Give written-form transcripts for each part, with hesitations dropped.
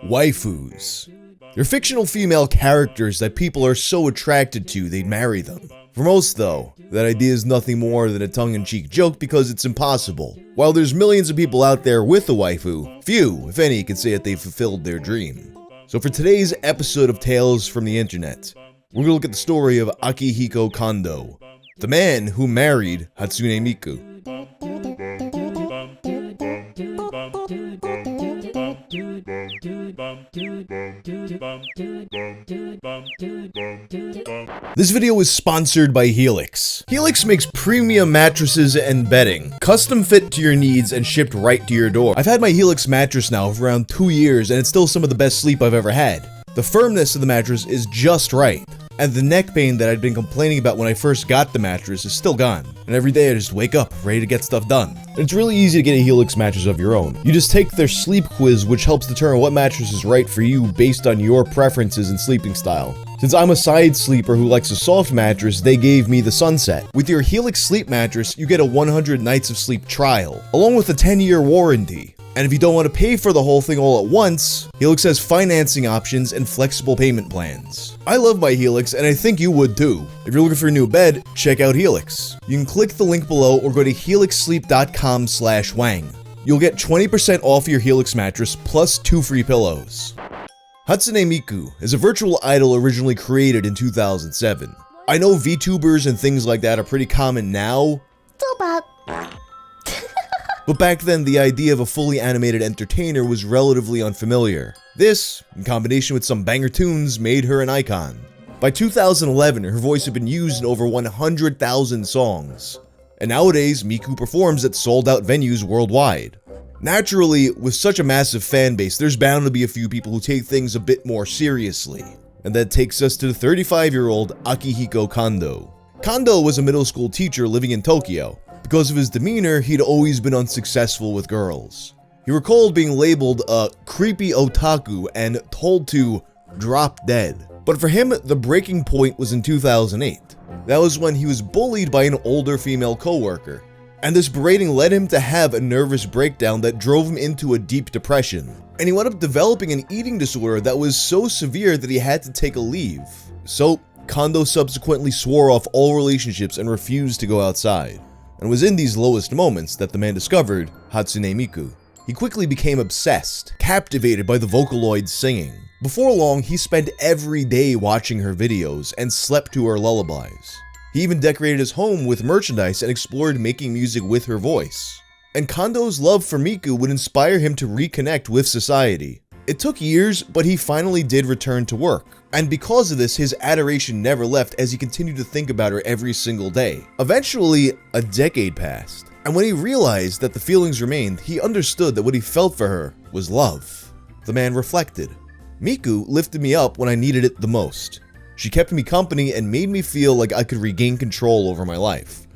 Waifus. They're fictional female characters that people are so attracted to they'd marry them. For most though, that idea is nothing more than a tongue-in-cheek joke because it's impossible. While there's millions of people out there with a waifu, few, if any, can say that they've fulfilled their dream. So for today's episode of Tales from the Internet, we're gonna look at the story of Akihiko Kondo, the man who married Hatsune Miku. This video is sponsored by Helix. Helix makes premium mattresses and bedding, custom fit to your needs and shipped right to your door. I've had my Helix mattress now for around 2 years and it's still some of the best sleep I've ever had. The firmness of the mattress is just right, and the neck pain that I'd been complaining about when I first got the mattress is still gone. And every day I just wake up ready to get stuff done. And it's really easy to get a Helix mattress of your own. You just take their sleep quiz, which helps determine what mattress is right for you based on your preferences and sleeping style. Since I'm a side sleeper who likes a soft mattress, they gave me the Sunset. With your Helix sleep mattress, you get a 100 nights of sleep trial, along with a 10-year warranty. And if you don't want to pay for the whole thing all at once, Helix has financing options and flexible payment plans. I love my Helix, and I think you would too. If you're looking for a new bed, check out Helix. You can click the link below or go to helixsleep.com/wang. You'll get 20% off your Helix mattress plus 2 free pillows. Hatsune Miku is a virtual idol originally created in 2007. I know VTubers and things like that are pretty common now, but back then the idea of a fully animated entertainer was relatively unfamiliar. This, in combination with some banger tunes, made her an icon. By 2011, her voice had been used in over 100,000 songs, and nowadays Miku performs at sold-out venues worldwide. Naturally, with such a massive fan base, there's bound to be a few people who take things a bit more seriously. And that takes us to the 35-year-old Akihiko Kondo. Kondo was a middle school teacher living in Tokyo. Because of his demeanor, he'd always been unsuccessful with girls. He recalled being labeled a creepy otaku and told to drop dead. But for him, the breaking point was in 2008. That was when he was bullied by an older female coworker. And this berating led him to have a nervous breakdown that drove him into a deep depression. And he wound up developing an eating disorder that was so severe that he had to take a leave. So, Kondo subsequently swore off all relationships and refused to go outside. And it was in these lowest moments that the man discovered Hatsune Miku. He quickly became obsessed, captivated by the Vocaloid's singing. Before long, he spent every day watching her videos and slept to her lullabies. He even decorated his home with merchandise and explored making music with her voice. And Kondo's love for Miku would inspire him to reconnect with society. It took years, but he finally did return to work. And because of this, his adoration never left as he continued to think about her every single day. Eventually, a decade passed. And when he realized that the feelings remained, he understood that what he felt for her was love. The man reflected. Miku lifted me up when I needed it the most. She kept me company and made me feel like I could regain control over my life.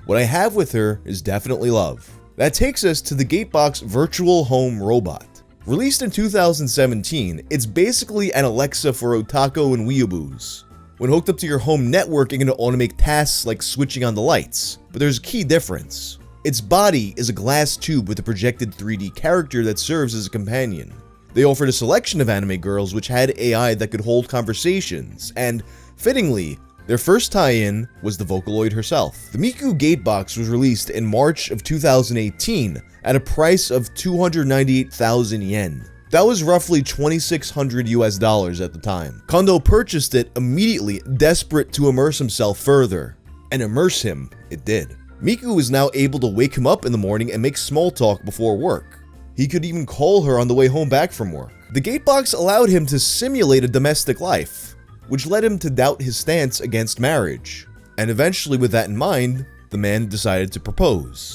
What I have with her is definitely love. That takes us to the Gatebox virtual home robot. Released in 2017, it's basically an Alexa for otaku and weeaboos. When hooked up to your home network, it can automate tasks like switching on the lights. But there's a key difference. Its body is a glass tube with a projected 3D character that serves as a companion. They offered a selection of anime girls which had AI that could hold conversations, and, fittingly, their first tie-in was the Vocaloid herself. The Miku Gatebox was released in March of 2018 at a price of 298,000 yen. That was roughly $2,600 US at the time. Kondo purchased it immediately, desperate to immerse himself further. And immerse him, it did. Miku was now able to wake him up in the morning and make small talk before work. He could even call her on the way home back from work. The Gatebox allowed him to simulate a domestic life, which led him to doubt his stance against marriage. And eventually, with that in mind, the man decided to propose.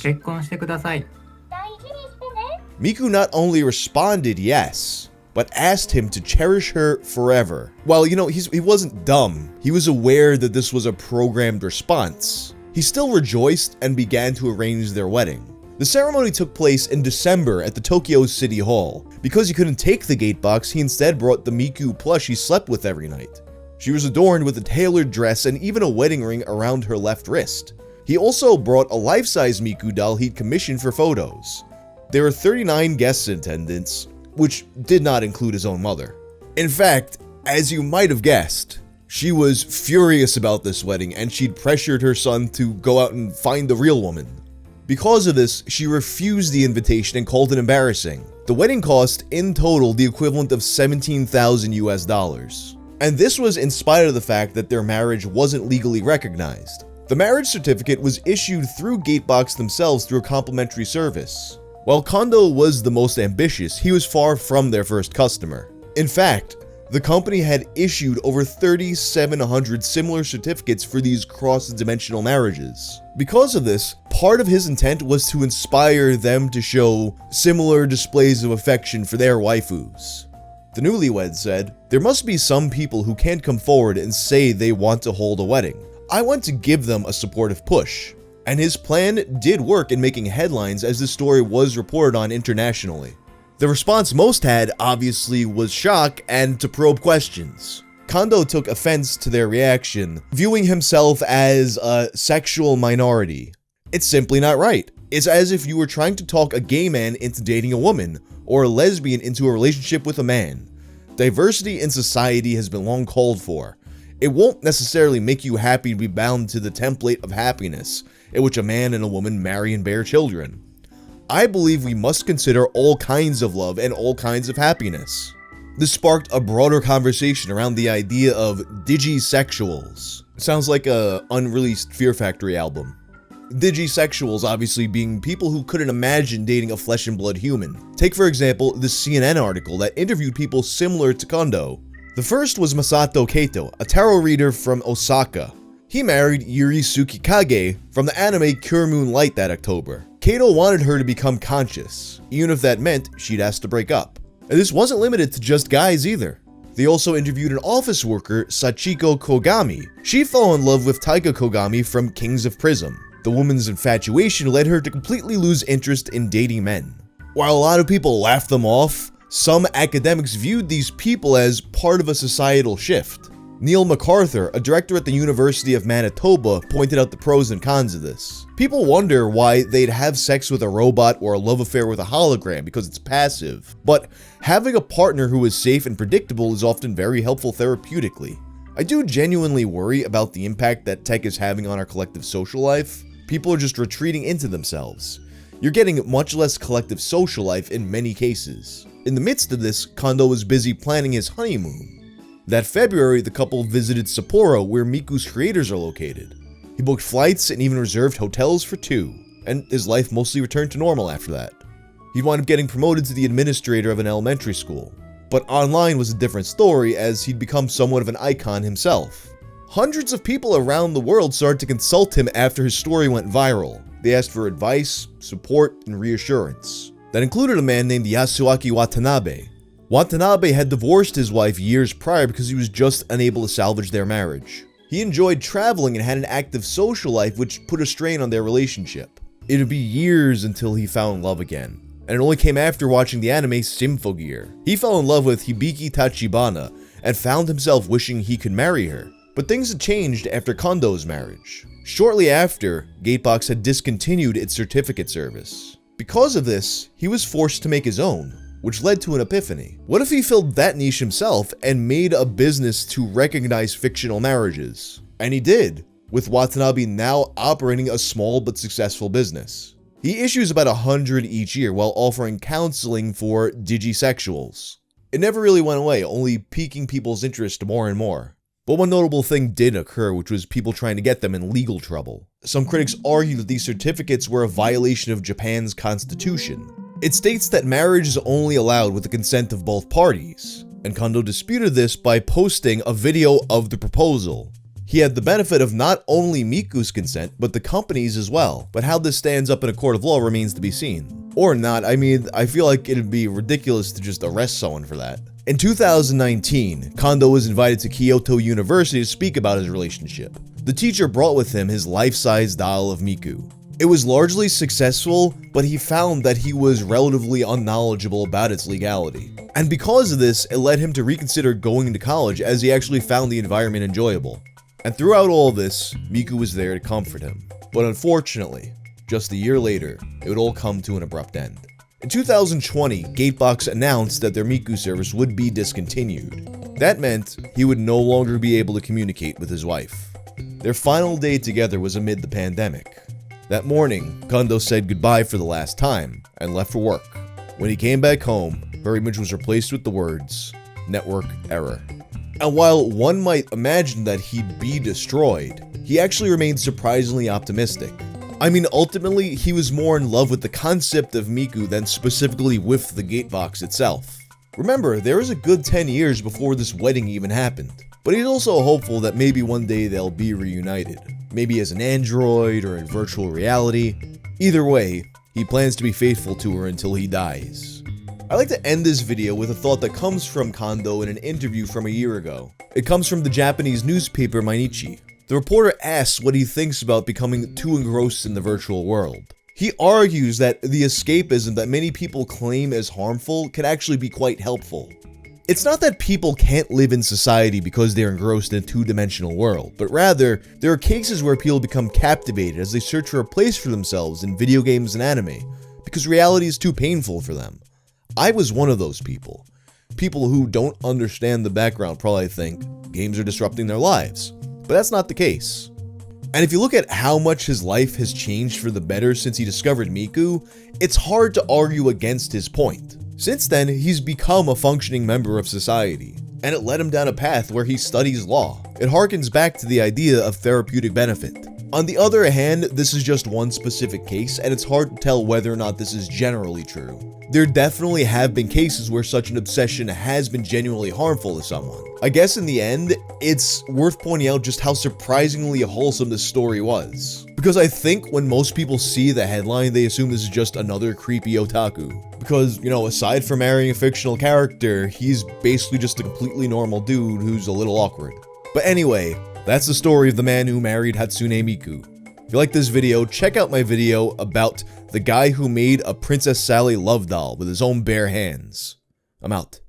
Miku not only responded yes, but asked him to cherish her forever. While, he wasn't dumb, he was aware that this was a programmed response. He still rejoiced and began to arrange their wedding. The ceremony took place in December at the Tokyo City Hall. Because he couldn't take the Gatebox, he instead brought the Miku plush he slept with every night. She was adorned with a tailored dress and even a wedding ring around her left wrist. He also brought a life-size Miku doll he'd commissioned for photos. There were 39 guests in attendance, which did not include his own mother. In fact, as you might have guessed, she was furious about this wedding and she'd pressured her son to go out and find the real woman. Because of this, she refused the invitation and called it embarrassing. The wedding cost, in total, the equivalent of $17,000 US. And this was in spite of the fact that their marriage wasn't legally recognized. The marriage certificate was issued through Gatebox themselves through a complimentary service. While Kondo was the most ambitious, he was far from their first customer. In fact, the company had issued over 3,700 similar certificates for these cross-dimensional marriages. Because of this, part of his intent was to inspire them to show similar displays of affection for their waifus. The newlyweds said, "There must be some people who can't come forward and say they want to hold a wedding. I want to give them a supportive push." And his plan did work in making headlines as the story was reported on internationally. The response most had, obviously, was shock and to probe questions. Kondo took offense to their reaction, viewing himself as a sexual minority. It's simply not right. It's as if you were trying to talk a gay man into dating a woman, or a lesbian into a relationship with a man. Diversity in society has been long called for. It won't necessarily make you happy to be bound to the template of happiness, in which a man and a woman marry and bear children. I believe we must consider all kinds of love and all kinds of happiness. This sparked a broader conversation around the idea of digisexuals. Sounds like a unreleased Fear Factory album. Digisexuals obviously being people who couldn't imagine dating a flesh and blood human. Take for example the CNN article that interviewed people similar to Kondo. The first was Masato Kato, a tarot reader from Osaka. He married Yuri Tsukikage from the anime Cure Moonlight that October. Kato wanted her to become conscious, even if that meant she'd ask to break up. And this wasn't limited to just guys either. They also interviewed an office worker, Sachiko Kogami. She fell in love with Taika Kogami from Kings of Prism. The woman's infatuation led her to completely lose interest in dating men. While a lot of people laughed them off, some academics viewed these people as part of a societal shift. Neil MacArthur, a director at the University of Manitoba, pointed out the pros and cons of this. People wonder why they'd have sex with a robot or a love affair with a hologram because it's passive, but having a partner who is safe and predictable is often very helpful therapeutically. I do genuinely worry about the impact that tech is having on our collective social life. People are just retreating into themselves. You're getting much less collective social life in many cases. In the midst of this, Kondo was busy planning his honeymoon. That February, the couple visited Sapporo, where Miku's creators are located. He booked flights and even reserved hotels for 2, and his life mostly returned to normal after that. He'd wind up getting promoted to the administrator of an elementary school. But online was a different story, as he'd become somewhat of an icon himself. Hundreds of people around the world started to consult him after his story went viral. They asked for advice, support, and reassurance. That included a man named Yusuke Watanabe. Watanabe had divorced his wife years prior because he was just unable to salvage their marriage. He enjoyed traveling and had an active social life, which put a strain on their relationship. It would be years until he found love again, and it only came after watching the anime Symphogear. He fell in love with Hibiki Tachibana and found himself wishing he could marry her. But things had changed after Kondo's marriage. Shortly after, Gatebox had discontinued its certificate service. Because of this, he was forced to make his own, which led to an epiphany. What if he filled that niche himself and made a business to recognize fictional marriages? And he did, with Watanabe now operating a small but successful business. He issues about 100 each year while offering counseling for digisexuals. It never really went away, only piquing people's interest more and more. But one notable thing did occur, which was people trying to get them in legal trouble. Some critics argue that these certificates were a violation of Japan's constitution. It states that marriage is only allowed with the consent of both parties, and Kondo disputed this by posting a video of the proposal. He had the benefit of not only Miku's consent, but the company's as well, but how this stands up in a court of law remains to be seen. Or not, I mean, I feel like it'd be ridiculous to just arrest someone for that. In 2019, Kondo was invited to Kyoto University to speak about his relationship. The teacher brought with him his life-size doll of Miku. It was largely successful, but he found that he was relatively unknowledgeable about its legality. And because of this, it led him to reconsider going to college as he actually found the environment enjoyable. And throughout all this, Miku was there to comfort him. But unfortunately, just a year later, it would all come to an abrupt end. In 2020, Gatebox announced that their Miku service would be discontinued. That meant he would no longer be able to communicate with his wife. Their final day together was amid the pandemic. That morning, Kondo said goodbye for the last time and left for work. When he came back home, her image was replaced with the words, "Network error." And while one might imagine that he'd be destroyed, he actually remained surprisingly optimistic. I mean, ultimately, he was more in love with the concept of Miku than specifically with the Gatebox itself. Remember, there was a good 10 years before this wedding even happened. But he's also hopeful that maybe one day they'll be reunited. Maybe as an android or in virtual reality. Either way, he plans to be faithful to her until he dies. I like to end this video with a thought that comes from Kondo in an interview from a year ago. It comes from the Japanese newspaper Mainichi. The reporter asks what he thinks about becoming too engrossed in the virtual world. He argues that the escapism that many people claim as harmful can actually be quite helpful. It's not that people can't live in society because they're engrossed in a two-dimensional world, but rather, there are cases where people become captivated as they search for a place for themselves in video games and anime, because reality is too painful for them. I was one of those people. People who don't understand the background probably think games are disrupting their lives, but that's not the case. And if you look at how much his life has changed for the better since he discovered Miku, it's hard to argue against his point. Since then, he's become a functioning member of society, and it led him down a path where he studies law. It harkens back to the idea of therapeutic benefit. On the other hand, this is just one specific case, and it's hard to tell whether or not this is generally true. There definitely have been cases where such an obsession has been genuinely harmful to someone. I guess in the end, it's worth pointing out just how surprisingly wholesome this story was. Because I think when most people see the headline, they assume this is just another creepy otaku. Because, you know, aside from marrying a fictional character, he's basically just a completely normal dude who's a little awkward. But anyway, that's the story of the man who married Hatsune Miku. If you like this video, check out my video about the guy who made a Princess Sally love doll with his own bare hands. I'm out.